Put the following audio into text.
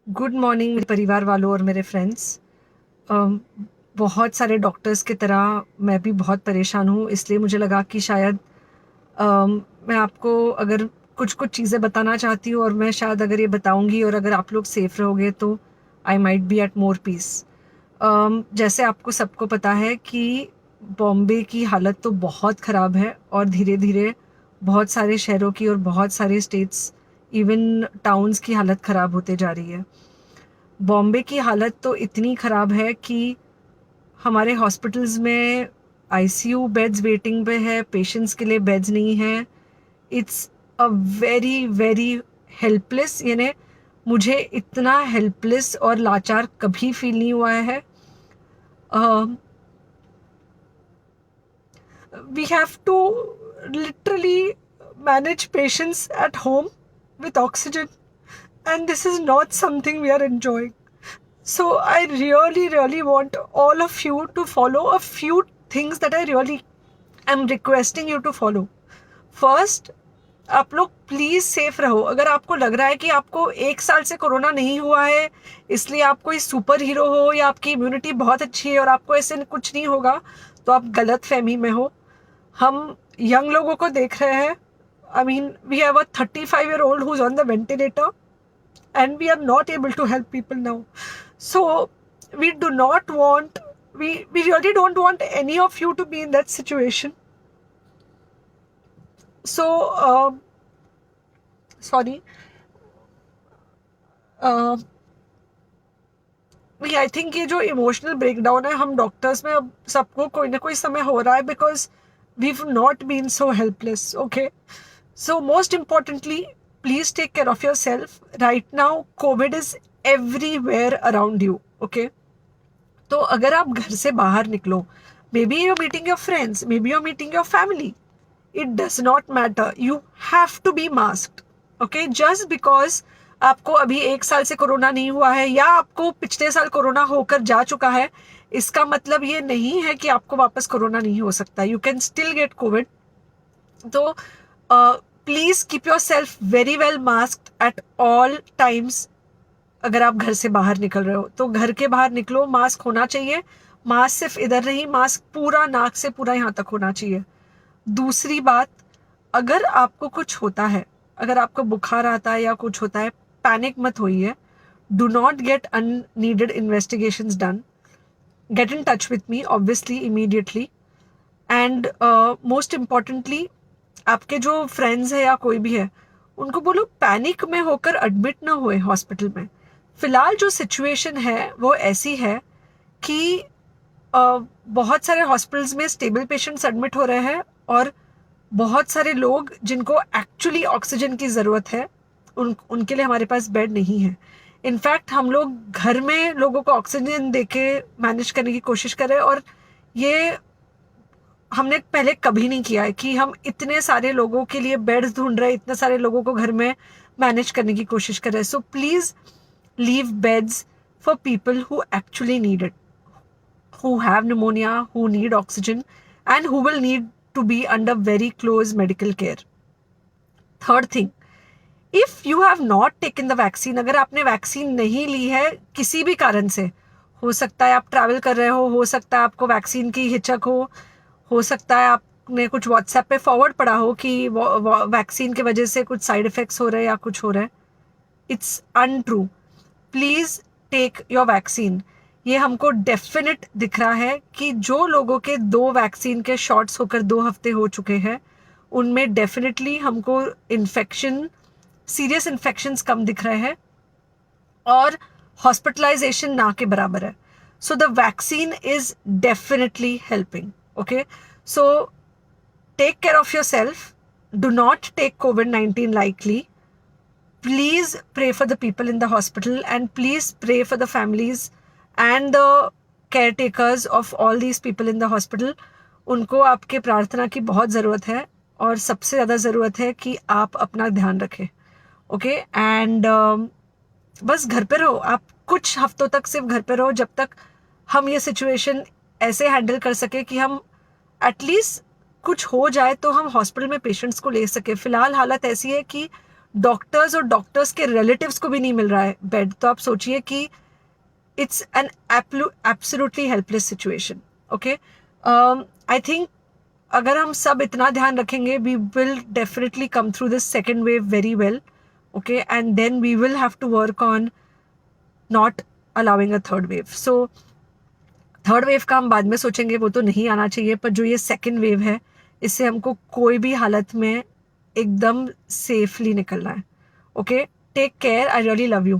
Good morning मेरे परिवार वालों और मेरे फ्रेंड्स। बहुत सारे डॉक्टर्स की तरह मैं भी बहुत परेशान हूँ, इसलिए मुझे लगा कि शायद मैं आपको अगर कुछ कुछ चीज़ें बताना चाहती हूँ और मैं शायद अगर ये बताऊँगी और अगर आप लोग सेफ रहोगे तो I might be at more peace. जैसे आपको सबको पता है कि बॉम्बे की हालत तो बहुत ख़राब है और धीरे धीरे बहुत सारे शहरों की और बहुत सारे स्टेट्स, इवन टाउन्स की हालत ख़राब होते जा रही है। बॉम्बे की हालत तो इतनी ख़राब है कि हमारे हॉस्पिटल्स में आईसीयू बेड्स वेटिंग पे है, पेशेंट्स के लिए बेड्स नहीं है। It's a very very helpless, यानी मुझे इतना हेल्पलेस और लाचार कभी फील नहीं हुआ है। We have to literally manage patients at home with oxygen, and this is not something we are enjoying. So I really want all of you to follow a few things that I really am requesting you to follow. First, आप लोग please safe रहो। अगर आपको लग रहा है कि आपको 1 साल से कोरोना नहीं हुआ है इसलिए आप कोई सुपर हीरो हो या आपकी इम्यूनिटी बहुत अच्छी है और आपको ऐसे कुछ नहीं होगा, तो आप गलत फहमी में हो। हम यंग लोगों को देख रहे हैं। I mean we have a 35-year-old who's on the ventilator and we are not able to help people now. So we do not want, we really don't want any of you to be in that situation. So sorry, I think ये जो emotional breakdown है हम doctors में अब सबको कोई ना कोई समय हो रहा है, because we not been so helpless. Okay, so most importantly please take care of your self. Right now Covid is everywhere around you. Okay, तो अगर आप घर से बाहर निकलो, may be your meeting your friends, may be your meeting your family, it does not matter, you have to be masked. Okay, just because आपको अभी 1 साल से कोरोना नहीं हुआ है या आपको पिछले साल कोरोना होकर जा चुका है, इसका मतलब ये नहीं है कि आपको वापस कोरोना नहीं हो सकता। You can still get covid. तो please keep yourself very well masked at all times. अगर आप घर से बाहर निकल रहे हो तो घर के बाहर निकलो, मास्क होना चाहिए। मास्क सिर्फ इधर नहीं, मास्क पूरा नाक से पूरा यहाँ तक होना चाहिए। दूसरी बात, अगर आपको कुछ होता है, अगर आपको बुखार आता है या कुछ होता है, पैनिक मत होइए। Do not get unneeded investigations done. Get in touch with me obviously immediately. And most importantly, आपके जो फ्रेंड्स है या कोई भी है उनको बोलो पैनिक में होकर एडमिट ना हुए हॉस्पिटल में। फिलहाल जो सिचुएशन है वो ऐसी है कि बहुत सारे हॉस्पिटल्स में स्टेबल पेशेंट्स एडमिट हो रहे हैं और बहुत सारे लोग जिनको एक्चुअली ऑक्सीजन की ज़रूरत है उनके लिए हमारे पास बेड नहीं है। इनफैक्ट हम लोग घर में लोगों को ऑक्सीजन देके मैनेज करने की कोशिश कर रहे हैं, और ये हमने पहले कभी नहीं किया है कि हम इतने सारे लोगों के लिए बेड्स ढूंढ रहे हैं, इतने सारे लोगों को घर में मैनेज करने की कोशिश कर रहे हैं। So please leave beds for people who actually need it, who have pneumonia, who need oxygen, and who will need to be under very close medical care. Third thing, if you have not taken the vaccine, अगर आपने vaccine नहीं ली है किसी भी कारण से, हो सकता है आप ट्रैवल कर रहे हो सकता है आपको वैक्सीन की हिचक हो सकता है आपने कुछ व्हाट्सएप पे फॉरवर्ड पढ़ा हो कि वैक्सीन की वजह से कुछ साइड इफेक्ट्स हो रहे हैं या कुछ हो रहा है। It's untrue. Please take your vaccine. ये हमको डेफिनेट दिख रहा है कि जो लोगों के 2 वैक्सीन के शॉट्स होकर 2 हफ्ते हो चुके हैं उनमें डेफिनेटली हमको इन्फेक्शन, सीरियस इन्फेक्शंस कम दिख रहे हैं और हॉस्पिटलाइजेशन ना के बराबर है। So the vaccine is definitely helping. Okay, so take care of your self, do not take COVID-19 lightly. Please pray for the people in the hospital and please pray for the families and the caretakers of all these people in the hospital. उनको आपके प्रार्थना की बहुत ज़रूरत है और सबसे ज़्यादा ज़रूरत है कि आप अपना ध्यान रखें। ओके, एंड बस घर पे रहो। आप कुछ हफ्तों तक सिर्फ घर पे रहो जब तक हम ये सिचुएशन ऐसे हैंडल कर सके कि हम एटलीस्ट कुछ हो जाए तो हम हॉस्पिटल में पेशेंट्स को ले सके। फ़िलहाल हालत ऐसी है कि डॉक्टर्स और डॉक्टर्स के रिलेटिव्स को भी नहीं मिल रहा है बेड, तो आप सोचिए कि it's an absolutely helpless situation. Okay, I think अगर हम सब इतना ध्यान रखेंगे, we will definitely come through this second wave very well. Okay, and then we will have to work on not allowing a third wave. So third wave का हम बाद में सोचेंगे, वो तो नहीं आना चाहिए, पर जो ये सेकेंड वेव है इससे हमको कोई भी हालत में एकदम सेफली निकलना है. Okay, take care, I really love you.